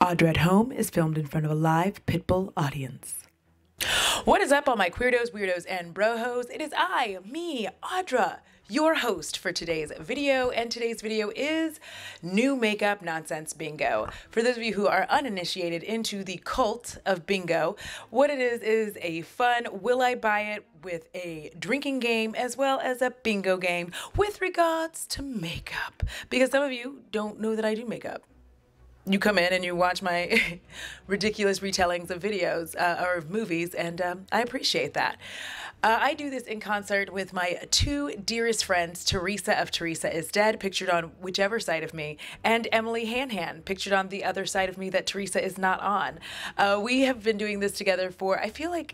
Audra at Home is filmed in front of a live Pitbull audience. What is up, all my queerdos, weirdos, and brohos? It is me, Audra, your host for today's video, and today's video is New Makeup Nonsense Bingo. For those of you who are uninitiated into the cult of bingo, what it is a fun will I buy it with a drinking game as well as a bingo game with regards to makeup. Because some of you don't know that I do makeup. You come in and you watch my ridiculous retellings of videos or of movies, and I appreciate that. I do this in concert with my two dearest friends, Teresa of Teresa is Dead, pictured on whichever side of me, and Emily Han, pictured on the other side of me that Teresa is not on. We have been doing this together for, I feel like,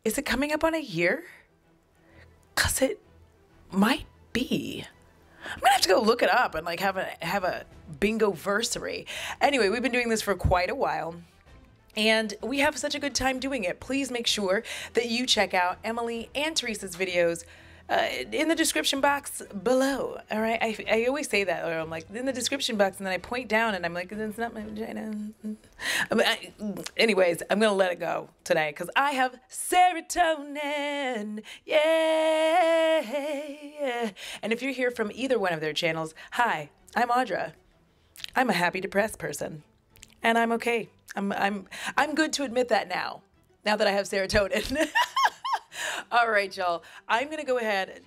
is it coming up on a year? 'Cause it might be. I'm gonna have to go look it up and like have a bingo-versary. Anyway, we've been doing this for quite a while, and we have such a good time doing it. Please make sure that you check out Emily and Teresa's videos in the description box below. All right, I always say that, or I'm like in the description box, and then I point down and I'm like, it's not my vagina. Anyways, I'm gonna let it go today because I have serotonin. Yeah. And if you're here from either one of their channels, hi, I'm Audra. I'm a happy depressed person, and I'm okay. I'm good to admit that now that I have serotonin. All right, y'all. I'm gonna go ahead.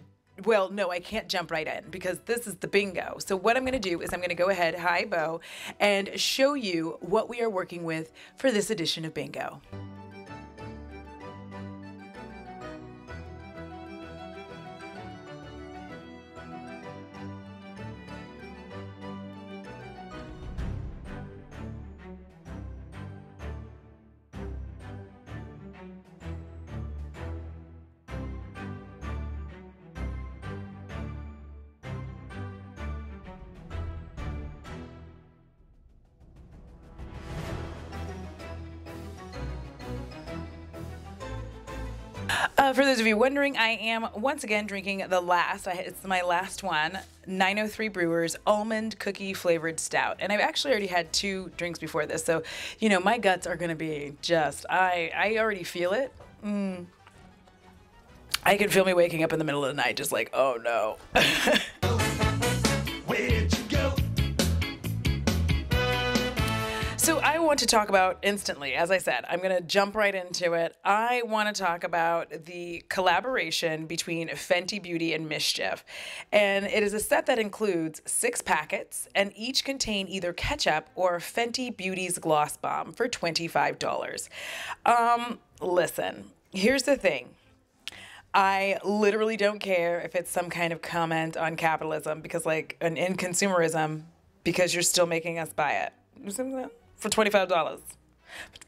Well, no, I can't jump right in because this is the bingo. So what I'm gonna do is I'm gonna go ahead, hi Bo, and show you what we are working with for this edition of bingo. For those of you wondering, I am once again drinking the last, it's my last one, 903 Brewers Almond Cookie Flavored Stout. And I've actually already had 2 drinks before this, so, you know, my guts are going to be just, I already feel it. I can feel me waking up in the middle of the night just like, oh no. Where'd you go? So I want to talk about instantly, as I said, I'm going to jump right into it. I want to talk about the collaboration between Fenty Beauty and Mischief. And it is a set that includes 6 packets, and each contain either ketchup or Fenty Beauty's Gloss Bomb for $25. Listen, here's the thing. I literally don't care if it's some kind of comment on capitalism because like in consumerism, because you're still making us buy it. For $25.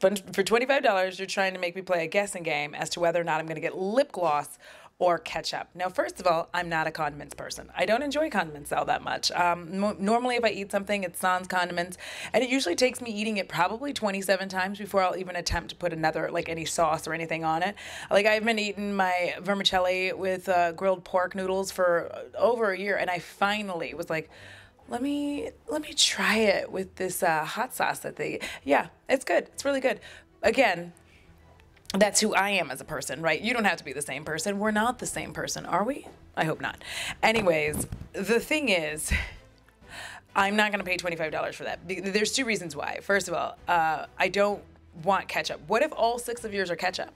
For $25, you're trying to make me play a guessing game as to whether or not I'm going to get lip gloss or ketchup. Now, first of all, I'm not a condiments person. I don't enjoy condiments all that much. Normally, if I eat something, it's sans condiments, and it usually takes me eating it probably 27 times before I'll even attempt to put another, like any sauce or anything on it. Like I've been eating my vermicelli with grilled pork noodles for over a year, and I finally was like, let me try it with this hot sauce that yeah, it's good. It's really good. Again, that's who I am as a person, right? You don't have to be the same person. We're not the same person, are we? I hope not. Anyways, the thing is, I'm not going to pay $25 for that. There's 2 reasons why. First of all, I don't want ketchup. What if all 6 of yours are ketchup?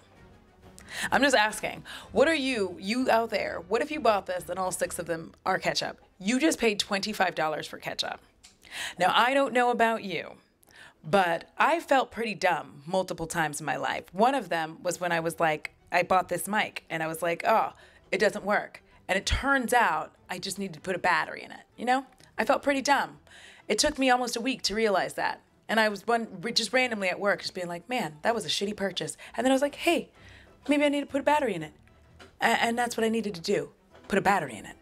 I'm just asking, what are you out there, what if you bought this and all 6 of them are ketchup? You just paid $25 for ketchup. Now, I don't know about you, but I felt pretty dumb multiple times in my life. One of them was when I was like, I bought this mic and I was like, oh, it doesn't work. And it turns out I just needed to put a battery in it, you know? I felt pretty dumb. It took me almost a week to realize that. And I was just randomly at work just being like, man, that was a shitty purchase. And then I was like, hey, maybe I need to put a battery in it. And that's what I needed to do, put a battery in it.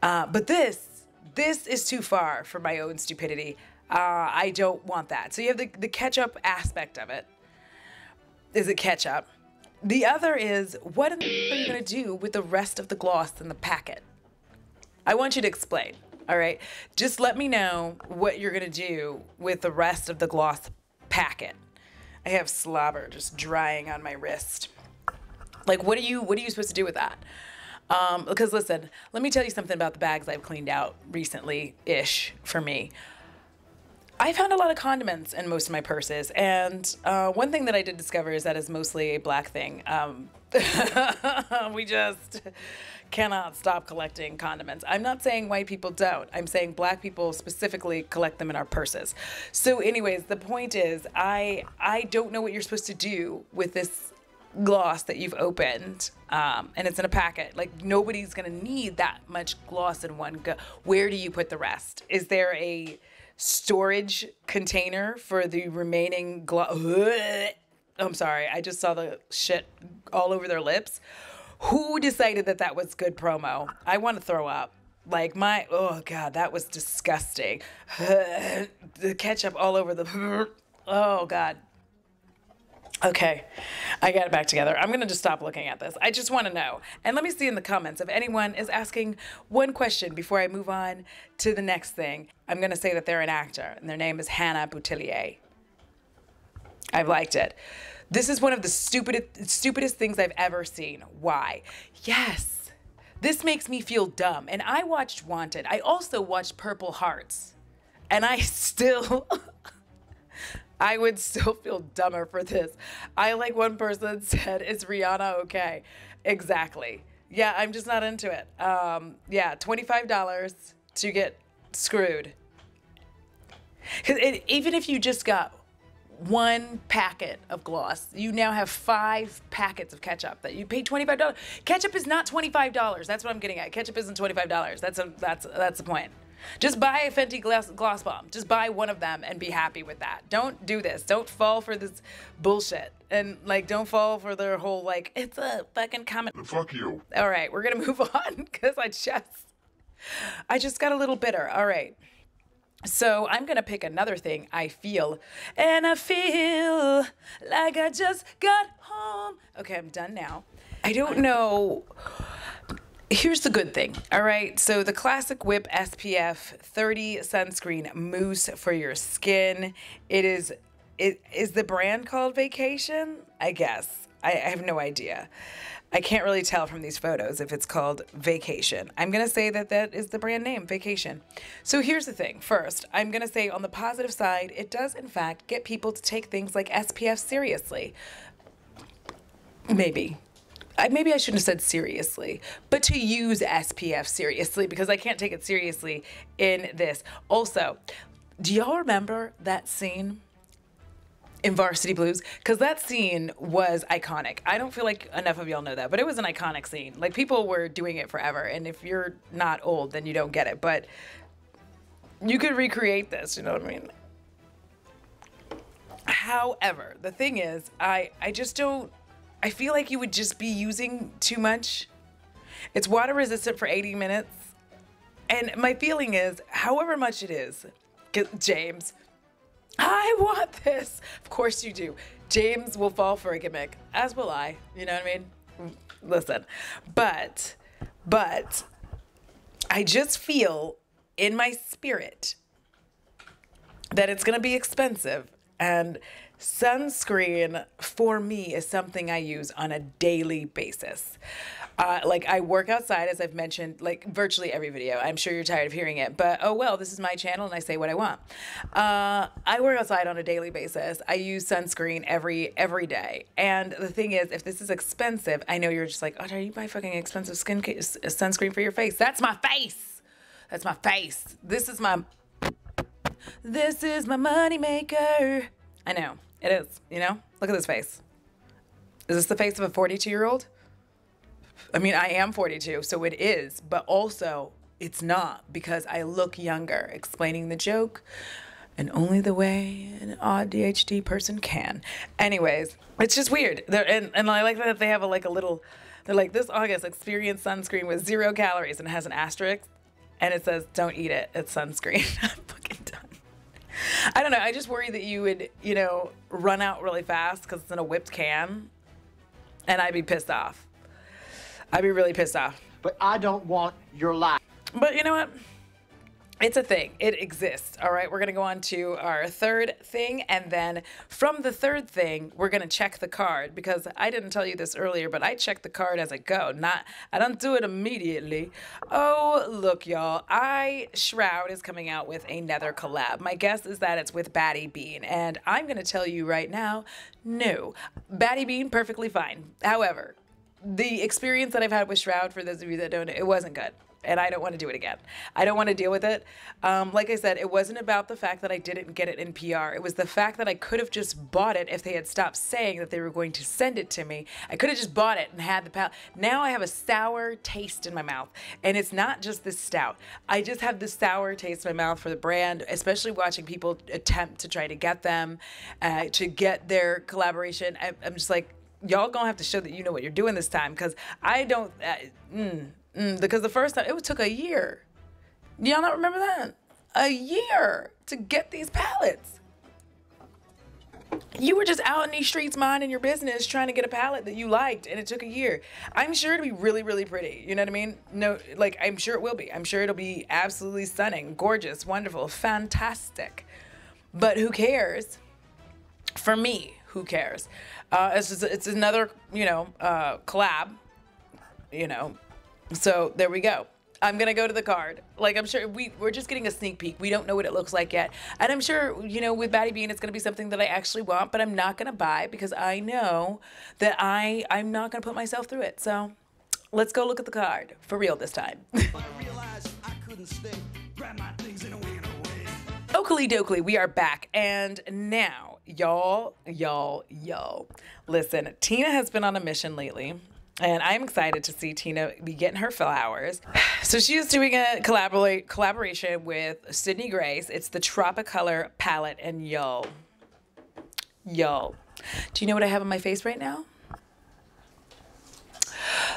But this is too far for my own stupidity. I don't want that. So you have the ketchup aspect of it. Is it ketchup? The other is, what are you going to do with the rest of the gloss in the packet? I want you to explain. All right. Just let me know what you're going to do with the rest of the gloss packet. I have slobber just drying on my wrist. Like, what are you supposed to do with that? Because listen, let me tell you something about the bags I've cleaned out recently-ish for me. I found a lot of condiments in most of my purses, and one thing that I did discover is that it's mostly a black thing. We just cannot stop collecting condiments. I'm not saying white people don't. I'm saying black people specifically collect them in our purses. So anyways, the point is, I don't know what you're supposed to do with this gloss that you've opened, and it's in a packet. Like, nobody's gonna need that much gloss in one go. Where do you put the rest? Is there a storage container for the remaining gloss? I'm sorry, I just saw the shit all over their lips. Who decided that that was good promo? I want to throw up. Like, oh God, that was disgusting. The ketchup all over the, oh God. Okay, I got it back together. I'm gonna just stop looking at this. I just want to know. And let me see in the comments if anyone is asking one question before I move on to the next thing. I'm gonna say that they're an actor, and their name is Hannah Boutillier. I've liked it. This is one of the stupidest things I've ever seen. Why? Yes, this makes me feel dumb. And I watched Wanted. I also watched Purple Hearts. And I still, I would still feel dumber for this. Like one person said, is Rihanna okay? Exactly. Yeah, I'm just not into it. Yeah, $25 to get screwed. Even if you just got one packet of gloss, you now have 5 packets of ketchup that you paid $25. Ketchup is not $25. That's what I'm getting at. Ketchup isn't $25. That's the point. Just buy a Fenty gloss bomb. Just buy one of them and be happy with that. Don't do this. Don't fall for this bullshit. And like, don't fall for their whole like, it's a fucking comment. Fuck you. All right, we're gonna move on because I just got a little bitter. All right. So I'm going to pick another thing I feel, and I feel like I just got home. Okay, I'm done now. I don't know. Here's the good thing. All right. So the Classic Whip SPF 30 sunscreen mousse for your skin. Is the brand called Vacation? I guess. I have no idea. I can't really tell from these photos if it's called Vacation. I'm going to say that that is the brand name, Vacation. So here's the thing. First, I'm going to say on the positive side, it does, in fact, get people to take things like SPF seriously. Maybe. Maybe I shouldn't have said seriously, but to use SPF seriously, because I can't take it seriously in this. Also, do y'all remember that scene in Varsity Blues? Because that scene was iconic. I don't feel like enough of y'all know that, but it was an iconic scene. Like, people were doing it forever, and if you're not old, then you don't get it, but you could recreate this, you know what I mean? However, the thing is, I just don't, I feel like you would just be using too much. It's water resistant for 80 minutes, and my feeling is, however much it is, James, I want this. Of course you do. James will fall for a gimmick, as will I. You know what I mean? Listen, but I just feel in my spirit that it's going to be expensive, and sunscreen for me is something I use on a daily basis. Like, I work outside, as I've mentioned, like virtually every video. I'm sure you're tired of hearing it, but oh well, this is my channel and I say what I want. I work outside on a daily basis. I use sunscreen every day. And the thing is, if this is expensive, I know you're just like, oh, you buy fucking expensive sunscreen for your face. That's my face. That's my face. This is my money maker. I know, it is, you know? Look at this face. Is this the face of a 42-year-old? I mean, I am 42, so it is, but also it's not, because I look younger, explaining the joke in only the way an ADHD person can. Anyways, it's just weird. And I like that they have a little, they're like, this August experience sunscreen with 0 calories, and it has an asterisk, and it says, don't eat it, it's sunscreen. I'm fucking done. I don't know, I just worry that you would, you know, run out really fast because it's in a whipped can, and I'd be pissed off. I'd be really pissed off. But I don't want your life. But you know what? It's a thing. It exists. All right. We're going to go on to our third thing. And then from the third thing, we're going to check the card, because I didn't tell you this earlier, but I check the card as I go. I don't do it immediately. Oh, look, y'all. Shroud is coming out with another collab. My guess is that it's with Batty Bean. And I'm going to tell you right now, no. Batty Bean, perfectly fine. However, the experience that I've had with Shroud, for those of you that don't know, it wasn't good. And I don't want to do it again. I don't want to deal with it. Like I said, it wasn't about the fact that I didn't get it in PR. It was the fact that I could have just bought it if they had stopped saying that they were going to send it to me. I could have just bought it and had the palette. Now I have a sour taste in my mouth. And it's not just this stout. I just have this sour taste in my mouth for the brand, especially watching people attempt to try to get them, to get their collaboration. I'm just like, y'all gonna have to show that you know what you're doing this time, because I don't... because the first time, it took a year. Y'all not remember that? A year to get these palettes. You were just out in these streets minding your business trying to get a palette that you liked, and it took a year. I'm sure it'll be really, really pretty. You know what I mean? No, like, I'm sure it will be. I'm sure it'll be absolutely stunning, gorgeous, wonderful, fantastic. But who cares? For me, who cares? It's another, collab, So there we go. I'm going to go to the card. Like, I'm sure we're just getting a sneak peek. We don't know what it looks like yet. And I'm sure, with Batty Bean, it's going to be something that I actually want, but I'm not going to buy, because I know that I'm not going to put myself through it. So let's go look at the card for real this time. Oakley dokley, we are back. And now, y'all, listen, Tina has been on a mission lately. And I'm excited to see Tina be getting her flowers. So she is doing a collaboration with Sydney Grace. It's the Tropicolor Palette. And y'all, do you know what I have on my face right now?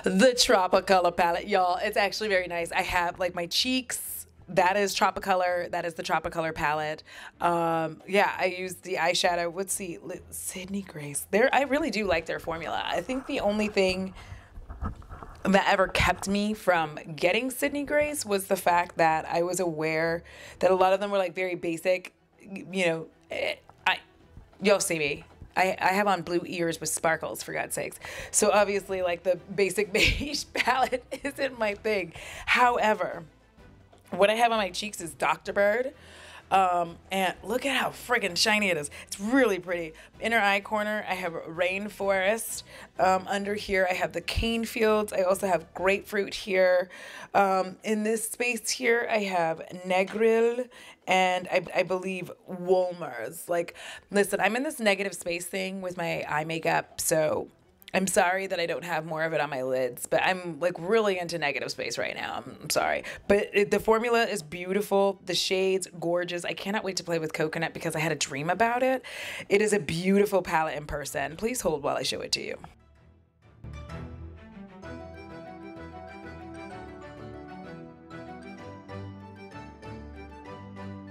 The Tropicolor Palette, y'all. It's actually very nice. I have, like, my cheeks. That is Tropicolor. That is the Tropicolor Palette. Yeah, I used the eyeshadow. Let's see, Sydney Grace. I really do like their formula. I think the only thing that ever kept me from getting Sydney Grace was the fact that I was aware that a lot of them were, like, very basic. You'll see me. I have on blue ears with sparkles, for God's sakes. So obviously, like, the basic beige palette isn't my thing. However, what I have on my cheeks is Dr. Bird. And look at how friggin' shiny it is. It's really pretty. Inner eye corner, I have Rainforest. Under here, I have the cane fields. I also have grapefruit here. In this space here, I have Negril and I believe Wolmer's. Like, listen, I'm in this negative space thing with my eye makeup, so I'm sorry that I don't have more of it on my lids, but I'm, like, really into negative space right now. I'm sorry. But the formula is beautiful. The shades, gorgeous. I cannot wait to play with Coconut because I had a dream about it. It is a beautiful palette in person. Please hold while I show it to you.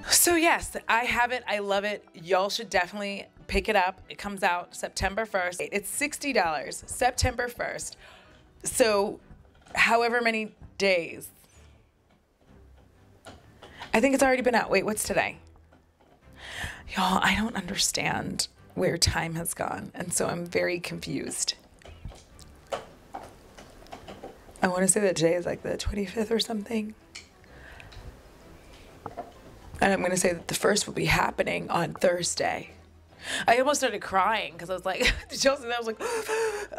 So yes, I have it. I love it. Y'all should definitely pick it up. It comes out September 1st. It's $60, September 1st. So however many days. I think it's already been out. Wait, what's today? Y'all, I don't understand where time has gone. And so I'm very confused. I want to say that today is like the 25th or something. And I'm going to say that the first will be happening on Thursday. I almost started crying because I was like, did y'all see that? I was like,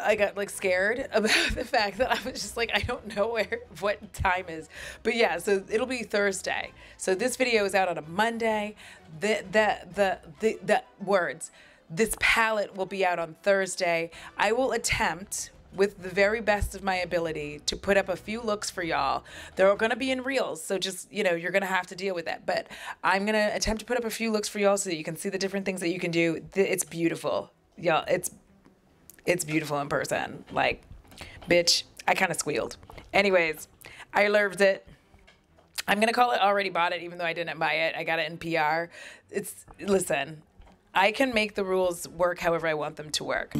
I got, like, scared about the fact that I was just like, I don't know what time is. But yeah, so it'll be Thursday. So this video is out on a Monday. The words, this palette will be out on Thursday. I will attempt, with the very best of my ability, to put up a few looks for y'all. They're going to be in reels, so just, you're going to have to deal with that. But I'm going to attempt to put up a few looks for y'all so that you can see the different things that you can do. It's beautiful. Y'all, it's beautiful in person. Like, bitch, I kind of squealed. Anyways, I loved it. I'm going to call it already bought it, even though I didn't buy it. I got it in PR. Listen, I can make the rules work however I want them to work.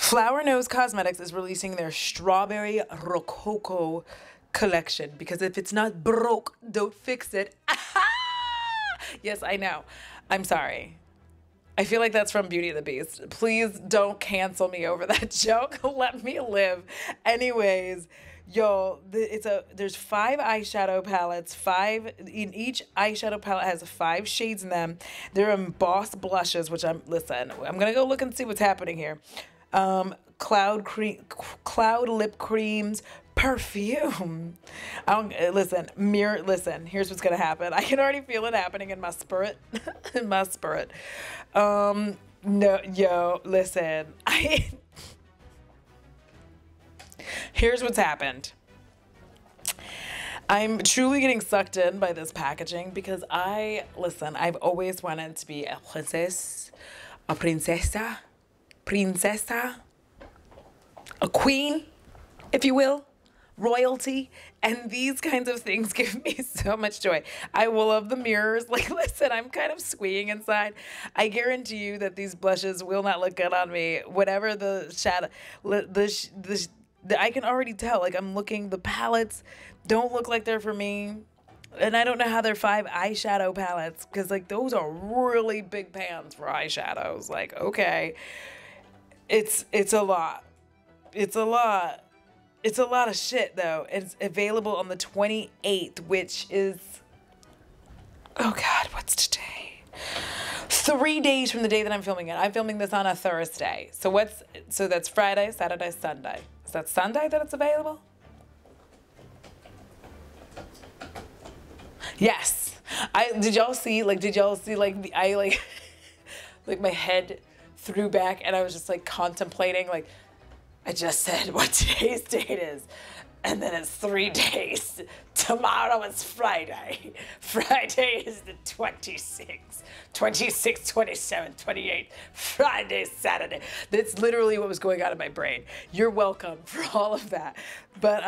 Flower Nose Cosmetics is releasing their Strawberry Rococo collection, because if it's not broke, don't fix it. Yes, I know. I'm sorry. I feel like that's from Beauty and the Beast. Please don't cancel me over that joke. Let me live. Anyways, yo, there's 5 eyeshadow palettes. In each eyeshadow palette has 5 shades in them. They're embossed blushes, which I'm gonna go look and see what's happening here. Cloud lip creams, perfume. Listen, here's what's gonna happen. I can already feel it happening in my spirit. In my spirit. No, yo, listen. Here's what's happened. I'm truly getting sucked in by this packaging because I've always wanted to be a princess, a queen, if you will, royalty, and these kinds of things give me so much joy. I will love the mirrors. Like, listen, I'm kind of squeeing inside. I guarantee you that these blushes will not look good on me. Whatever the shadow, I can already tell. Like, the palettes don't look like they're for me. And I don't know how they're 5 eyeshadow palettes, because like those are really big pans for eyeshadows. Like, okay, it's a lot. It's a lot. It's a lot of shit, though. It's available on the 28th, which is, oh God, what's today? 3 days from the day that I'm filming it. I'm filming this on a Thursday. So that's Friday, Saturday, Sunday. Is that Sunday that it's available? Yes. Did y'all see like my head threw back and I was just like contemplating, like, I just said what today's date is, and then it's 3 days. Tomorrow is Friday. Friday is the 26th. 26, 27, 28. Friday, Saturday. That's literally what was going on in my brain. You're welcome for all of that. But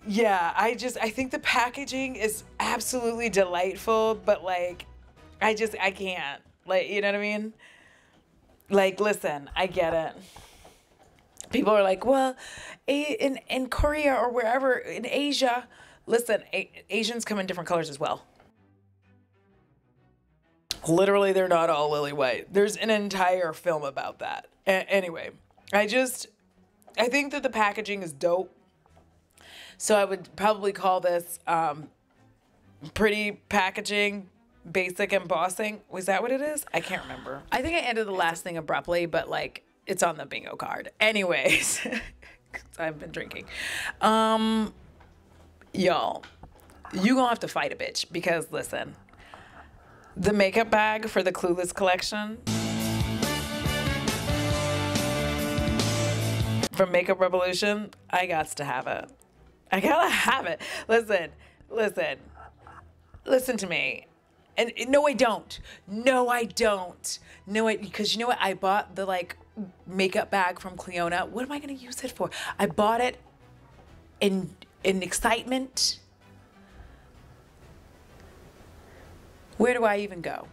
yeah, I think the packaging is absolutely delightful, but like, I can't. Like, you know what I mean? Like, listen, I get it. People are like, well, in Korea or wherever, in Asia, listen, Asians come in different colors as well. Literally, they're not all lily white. There's an entire film about that. Anyway, I think that the packaging is dope. So I would probably call this pretty packaging, basic embossing. Was that what it is? I can't remember. I think I ended the last thing abruptly, but like, it's on the bingo card. Anyways, 'cause I've been drinking. Y'all, you gonna have to fight a bitch, because listen, the makeup bag for the Clueless collection from Makeup Revolution, I gots to have it. I gotta have it. Listen to me. And no, I don't. Because you know what? I bought the like makeup bag from Cleona. What am I gonna use it for? I bought it in excitement. Where do I even go?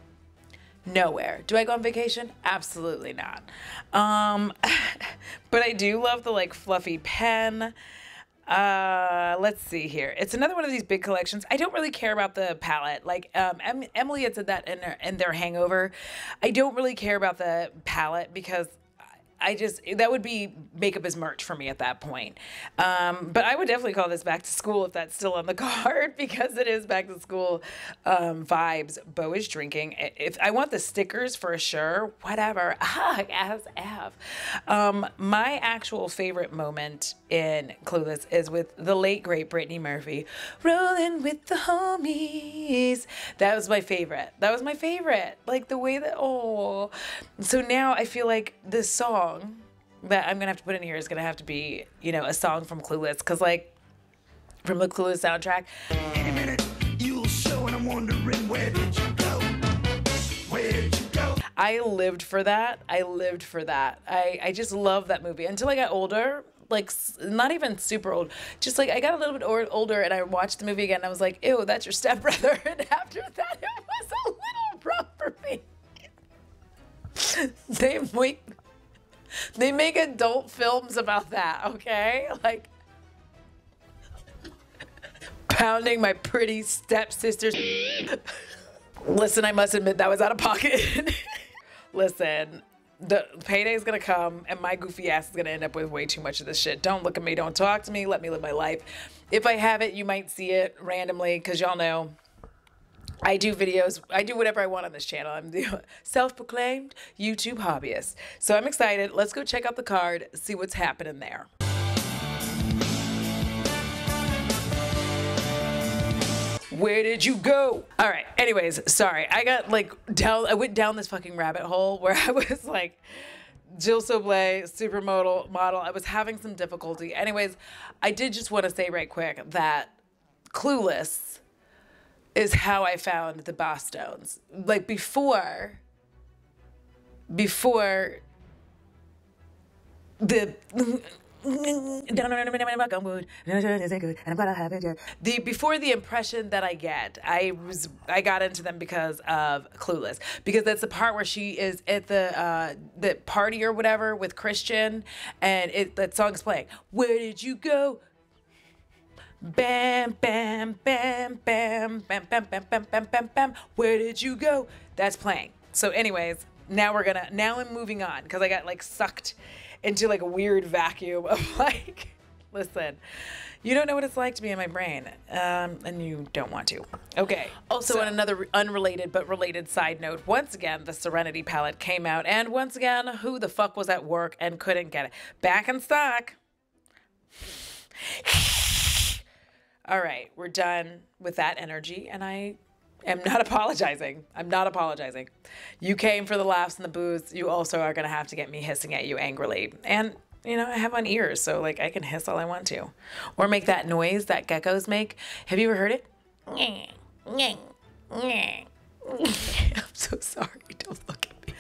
Nowhere. Do I go on vacation? Absolutely not. But I do love the like fluffy pen. Let's see here. It's another one of these big collections. I don't really care about the palette. Like, Emily had said that in their Hangover. I don't really care about the palette because that would be makeup as merch for me at that point. But I would definitely call this back to school if that's still on the card, because it is back to school vibes. Bo is drinking. If I want the stickers for sure, whatever. As F. My actual favorite moment in Clueless is with the late great Brittany Murphy, rolling with the homies. That was my favorite. Like the way that, oh. So now I feel like this song that I'm gonna have to put in here is gonna have to be, you know, a song from Clueless, because like from the Clueless soundtrack. Any minute you'll show, and I'm wondering, where did you go? I lived for that. I just love that movie until I got older. Like, not even super old, just like I got a little bit older and I watched the movie again and I was like, ew, that's your stepbrother. And after that, it was a little rough for me. They make adult films about that, okay? Like, pounding my pretty stepsister's. Listen, I must admit that was out of pocket. Listen, the payday's gonna come and my goofy ass is gonna end up with way too much of this shit. Don't look at me, don't talk to me, let me live my life. If I have it, you might see it randomly, because y'all know I do videos, I do whatever I want on this channel. I'm the self-proclaimed YouTube hobbyist. So I'm excited. Let's go check out the card, see what's happening there. Where did you go? All right, anyways, sorry. I got like I went down this fucking rabbit hole where I was like, Jill Soblet, supermodel model. I was having some difficulty. Anyways, I did just want to say right quick that Clueless is how I found the Bosstones. Like before the before the impression that I get, I got into them because of Clueless, because that's the part where she is at the party or whatever with Christian, and that song's playing. Where did you go? Bam, bam, bam, bam, bam, bam, bam, bam, bam, bam, bam. Where did you go? That's playing. So anyways, now I'm moving on, because I got like sucked into like a weird vacuum of like, listen, you don't know what it's like to be in my brain, and you don't want to. Okay. Also, on another unrelated but related side note, once again, the Serenity palette came out, and once again, who the fuck was at work and couldn't get it? Back in stock. All right, we're done with that energy, and I am not apologizing. I'm not apologizing. You came for the laughs and the booze. You also are going to have to get me hissing at you angrily. And, you know, I have on ears, so, like, I can hiss all I want to. Or make that noise that geckos make. Have you ever heard it? I'm so sorry. Don't look at me.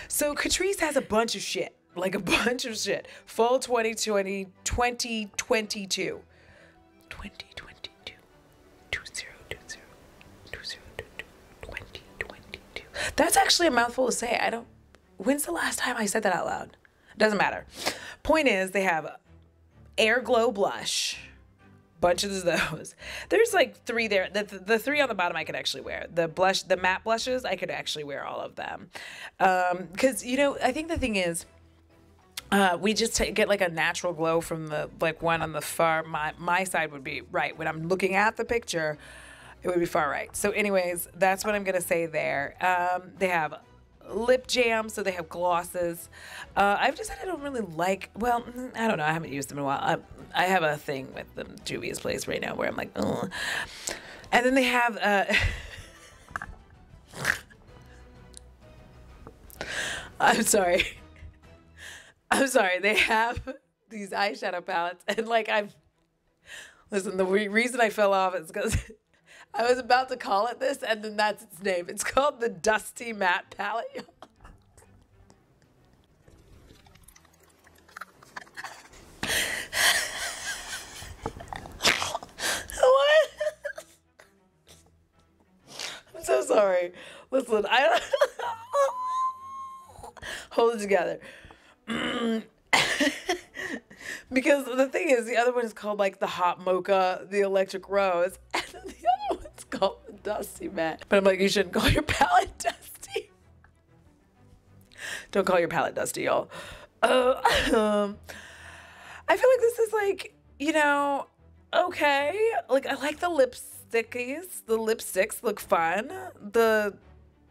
So, Catrice has a bunch of shit. Like, a bunch of shit. Fall 2020, 2022. 2022. That's actually a mouthful to say. When's the last time I said that out loud? Doesn't matter. Point is, they have Air Glow Blush. Bunch of those. There's like 3 there. The 3 on the bottom I could actually wear. The matte blushes, I could actually wear all of them. Because, you know, I think the thing is, we just get like a natural glow from the like one on the far, my side would be right. When I'm looking at the picture, it would be far right. So anyways, that's what I'm going to say there. They have lip jam, so they have glosses. I've decided I don't really like, well, I don't know. I haven't used them in a while. I have a thing with the Juvia's Place right now where I'm like, ugh. And then they have, I'm sorry. They have these eyeshadow palettes, and like listen, the reason I fell off is because I was about to call it this, and then that's its name. It's called the Dusty Matte Palette. What? I'm so sorry. Listen, hold it together. Because the thing is, the other one is called like the Hot Mocha, the Electric Rose, and then the other one's called the Dusty Matte. But I'm like, you shouldn't call your palette dusty. Don't call your palette dusty, y'all. I feel like this is like, you know, okay. Like, I like the lipstickies. The lipsticks look fun. The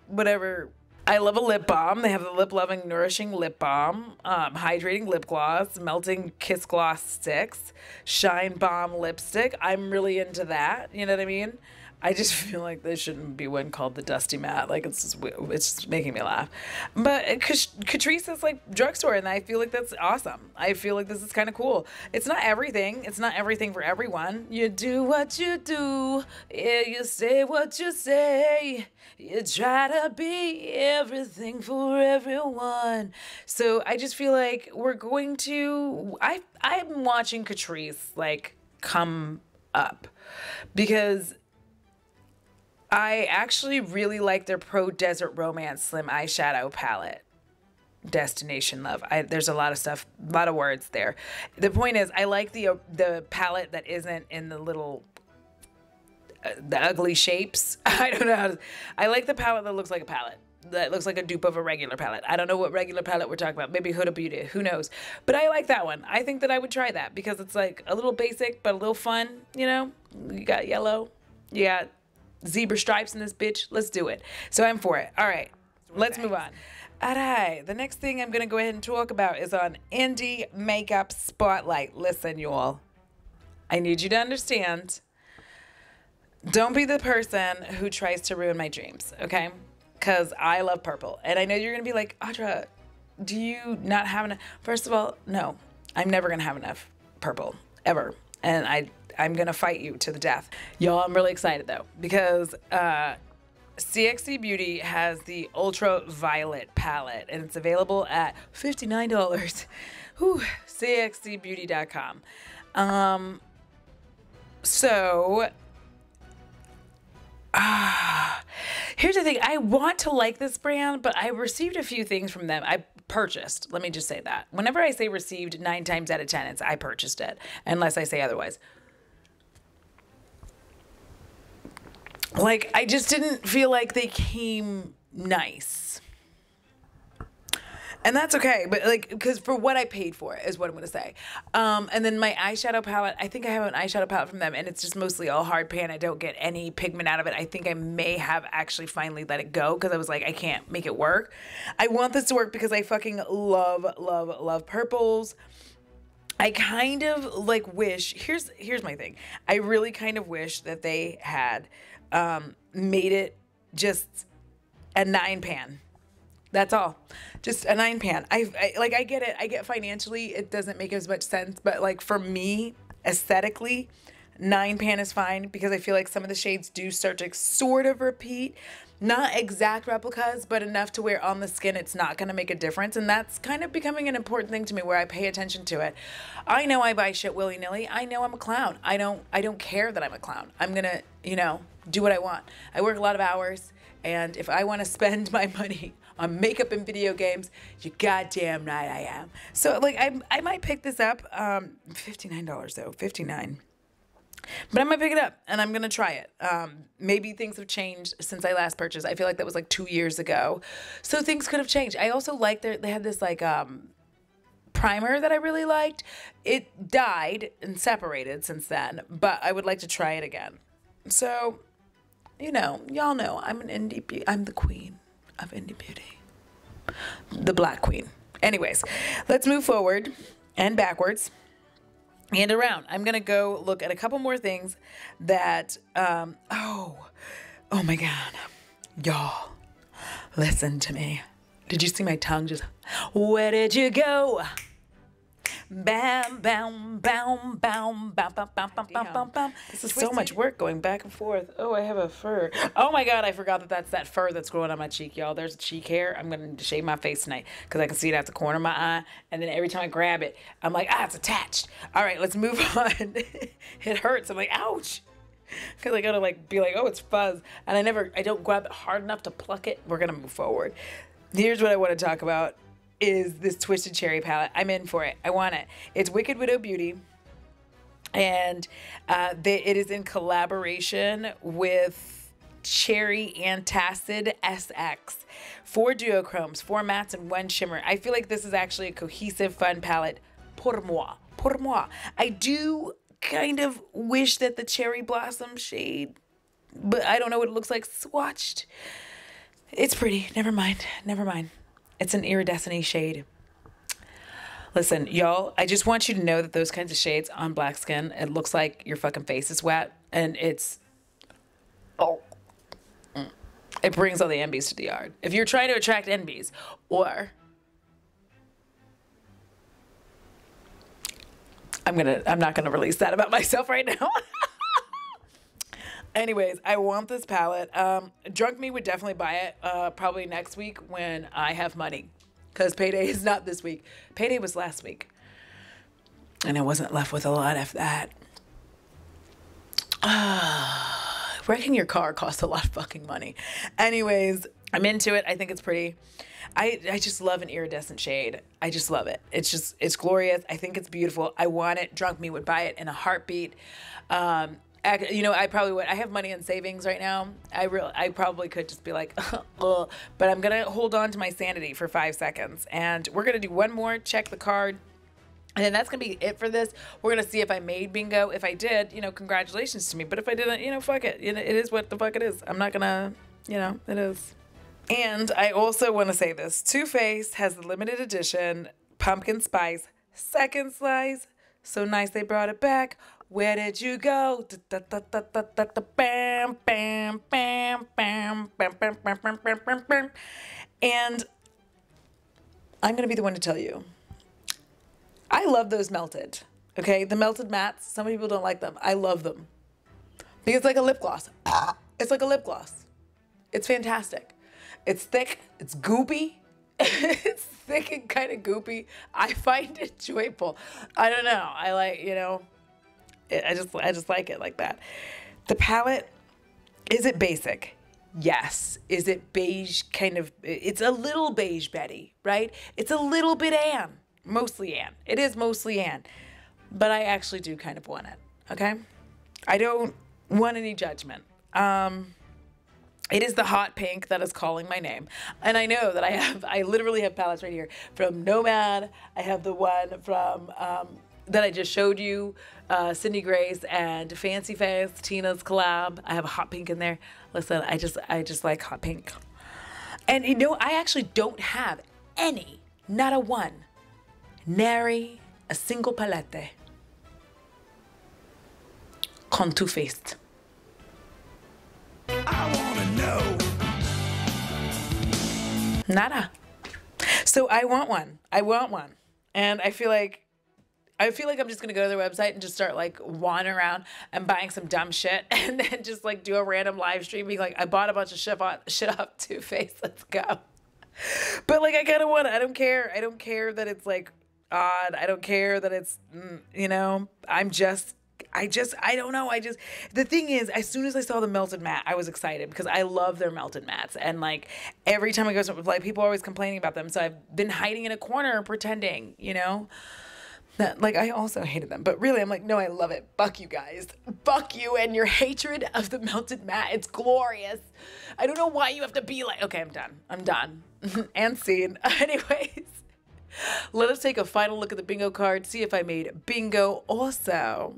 whatever. I love a lip balm. They have the Lip Loving Nourishing Lip Balm, Hydrating Lip Gloss, Melting Kiss Gloss Sticks, Shine Balm Lipstick. I'm really into that. You know what I mean? I just feel like there shouldn't be one called the Dusty Matte. Like, it's just making me laugh. But Catrice is like drugstore, and I feel like that's awesome. I feel like this is kind of cool. It's not everything. It's not everything for everyone. You do what you do. Yeah, you say what you say. You try to be everything for everyone. So I just feel like we're going to... I'm watching Catrice, like, come up. Because... I actually really like their Pro Desert Romance Slim Eyeshadow Palette. destination love. There's a lot of stuff, a lot of words there. The point is, I like the palette that isn't in the little the ugly shapes. I don't know. I like the palette that looks like a palette. That looks like a dupe of a regular palette. I don't know what regular palette we're talking about. Maybe Huda Beauty. Who knows? But I like that one. I think that I would try that because it's like a little basic, but a little fun, you know? You got yellow. You got zebra stripes in this bitch. Let's do it. So I'm for it. All right. Let's move on. All right. The next thing I'm going to go ahead and talk about is on Indie Makeup Spotlight. Listen, you all. I need you to understand. Don't be the person who tries to ruin my dreams, okay? Because I love purple. And I know you're going to be like, Audra, do you not have enough? First of all, no. I'm never going to have enough purple, ever. And I'm going to fight you to the death. Y'all, I'm really excited, though, because CXC Beauty has the Ultraviolet palette, and it's available at $59. Whew, cxcbeauty.com. So... here's the thing. I want to like this brand, but I received a few things from them. I purchased. Let me just say that. Whenever I say received, 9 times out of 10, it's I purchased it, unless I say otherwise. Like, I just didn't feel like they came nice. And that's okay, but like, because for what I paid for it is what I'm going to say. And then my eyeshadow palette, I think I have an eyeshadow palette from them, and it's just mostly all hard pan. I don't get any pigment out of it. I think I may have actually finally let it go because I was like, I can't make it work. I want this to work because I fucking love, love, love purples. I kind of like wish, here's my thing. I really kind of wish that they had made it just a 9 pan. That's all. Just a 9 pan. I get it. I get financially it doesn't make as much sense, but like for me, aesthetically, 9 pan is fine because I feel like some of the shades do start to sort of repeat. Not exact replicas, but enough to where on the skin it's not going to make a difference. And that's kind of becoming an important thing to me where I pay attention to it. I know I buy shit willy-nilly. I know I'm a clown. I don't care that I'm a clown. I'm going to, do what I want. I work a lot of hours, and if I want to spend my money on makeup and video games, you goddamn right I am. So like I might pick this up. $59 though, $59. But I might pick it up and I'm gonna try it. Maybe things have changed since I last purchased. I feel like that was like 2 years ago, so things could have changed. I also like they had this like primer that I really liked. It died and separated since then, but I would like to try it again. So, y'all know I'm an indie beauty. I'm the queen of indie beauty, the black queen. Anyways, let's move forward and backwards and around. I'm gonna go look at a couple more things that oh my god, y'all, listen to me. Did you see my tongue just, where did you go? Bam, bam, bam, bam, bam, bam, bam, bam, bam, bam, bam. This is so much work going back and forth. Oh, I have a fur. Oh my god, I forgot that that's that fur that's growing on my cheek, y'all. There's a cheek hair. I'm gonna shave my face tonight because I can see it at the corner of my eye. And then every time I grab it, I'm like, it's attached. All right, let's move on. It hurts. I'm like, ouch. Because I gotta be like, oh, it's fuzz. And I don't grab it hard enough to pluck it. We're gonna move forward. Here's what I want to talk about. Is this Twisted Cherry palette. I'm in for it. I want it. It's Wicked Widow Beauty, and it is in collaboration with Cherry Antacid SX. 4 duochromes, 4 mattes, and 1 shimmer. I feel like this is actually a cohesive, fun palette. Pour moi. Pour moi. I do kind of wish that the Cherry Blossom shade, but I don't know what it looks like swatched. It's pretty. Never mind. Never mind. It's an iridescent shade. Listen, y'all, I just want you to know that those kinds of shades on black skin, it looks like your fucking face is wet, and it brings all the envies to the yard. If you're trying to attract envies, or I'm not gonna release that about myself right now. Anyways, I want this palette. Drunk Me would definitely buy it probably next week when I have money. Because payday is not this week. Payday was last week. And I wasn't left with a lot of that. Wrecking your car costs a lot of fucking money. Anyways, I'm into it. I think it's pretty. I just love an iridescent shade. I just love it. It's glorious. I think it's beautiful. I want it. Drunk me would buy it in a heartbeat. You know, I probably would. I have money in savings right now. I probably could just be like, ugh. But I'm gonna hold on to my sanity for 5 seconds, and we're gonna do one more. Check the card. And then that's going to be it for this. We're going to see if I made bingo. If I did, you know, congratulations to me. But if I didn't, you know, fuck it. You know, it is what the fuck it is. I'm not going to, you know, it is. And I also want to say this. Too Faced has the limited edition pumpkin spice second slice. So nice they brought it back. Where did you go? Bam, bam, bam, bam, bam, bam, bam, bam, bam, bam, bam. And I'm going to be the one to tell you. I love those melted, okay? The melted mattes, some people don't like them. I love them. Because it's like a lip gloss. It's like a lip gloss. It's fantastic. It's thick. It's goopy. It's thick and kind of goopy. I find it joyful. I don't know. I like, you know, I just like it like that. The palette, is it basic? Yes. Is it beige kind of, it's a little beige Betty, right? It's a little bit Anne. Mostly Anne. It is mostly Anne. But I actually do kind of want it. Okay? I don't want any judgment. It is the hot pink that is calling my name. And I know that I literally have palettes right here. From Nomad. I have the one from, that I just showed you. Cindy Grace and Fancy Face. Tina's collab. I have a hot pink in there. Listen, I just like hot pink. And you know, I actually don't have any. Not a one. Nary a single palette con Too Faced. I wanna know. Nada. So I want one. I want one. And I feel like I'm just gonna go to their website and just start like wandering around and buying some dumb shit and then just like do a random live stream being like, I bought a bunch of shit off Too Faced. Let's go. But like I kinda want it. I don't care. I don't care that it's like odd. I don't care that it's, you know, I don't know. The thing is, as soon as I saw the melted matte, I was excited because I love their melted mattes. And like every time I go, like people are always complaining about them. So I've been hiding in a corner pretending, you know, that like I also hated them. But really, I'm like, no, I love it. Fuck you guys. Fuck you and your hatred of the melted matte. It's glorious. I don't know why you have to be like, okay, I'm done. I'm done. And scene. Anyways. Let us take a final look at the bingo card, see if I made bingo. Also,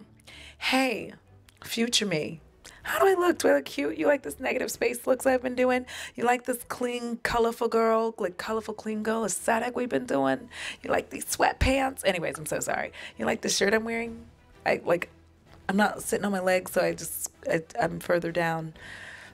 hey, future me, how do I look? Do I look cute? You like this negative space looks I've been doing? You like this clean, colorful girl, like colorful, clean girl aesthetic we've been doing? You like these sweatpants? Anyways, I'm so sorry. You like the shirt I'm wearing? I'm not sitting on my legs, so I'm further down.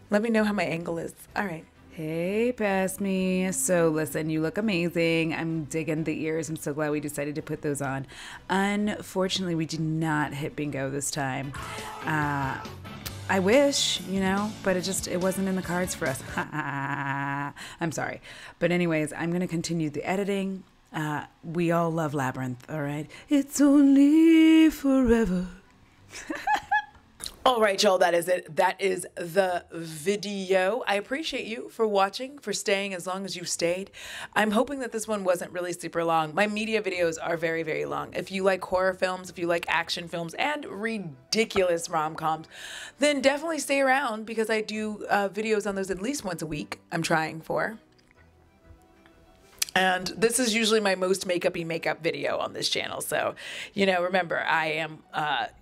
Let me know how my angle is. All right. Hey, Pass Me. So listen, you look amazing. I'm digging the ears. I'm so glad we decided to put those on. Unfortunately, we did not hit bingo this time. I wish, you know, but it wasn't in the cards for us. I'm sorry. But anyways, I'm going to continue the editing. We all love Labyrinth, all right? It's only forever. All right, y'all, that is it. That is the video. I appreciate you for watching, for staying as long as you stayed. I'm hoping that this one wasn't really super long. My media videos are very, very long. If you like horror films, if you like action films, and ridiculous rom-coms, then definitely stay around because I do videos on those at least once a week. I'm trying for. And this is usually my most makeup-y makeup video on this channel. So, you know, remember, I am,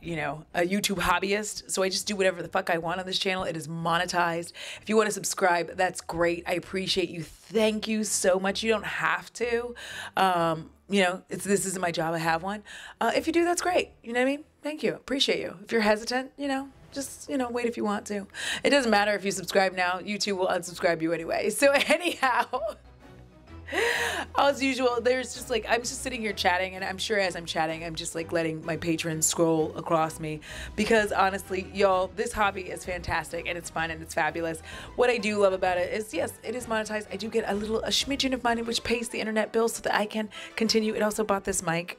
you know, a YouTube hobbyist. So I just do whatever the fuck I want on this channel. It is monetized. If you want to subscribe, that's great. I appreciate you. Thank you so much. You don't have to. You know, this isn't my job. I have one. If you do, that's great. You know what I mean? Thank you. Appreciate you. If you're hesitant, you know, just, you know, wait if you want to. It doesn't matter if you subscribe now. YouTube will unsubscribe you anyway. So anyhow... As usual, there's just like, I'm just sitting here chatting, and I'm sure as I'm chatting, I'm just like letting my patrons scroll across me because honestly, y'all, this hobby is fantastic and it's fun and it's fabulous. What I do love about it is, yes, it is monetized. I do get a smidgen of money, which pays the internet bill so that I can continue. It also bought this mic.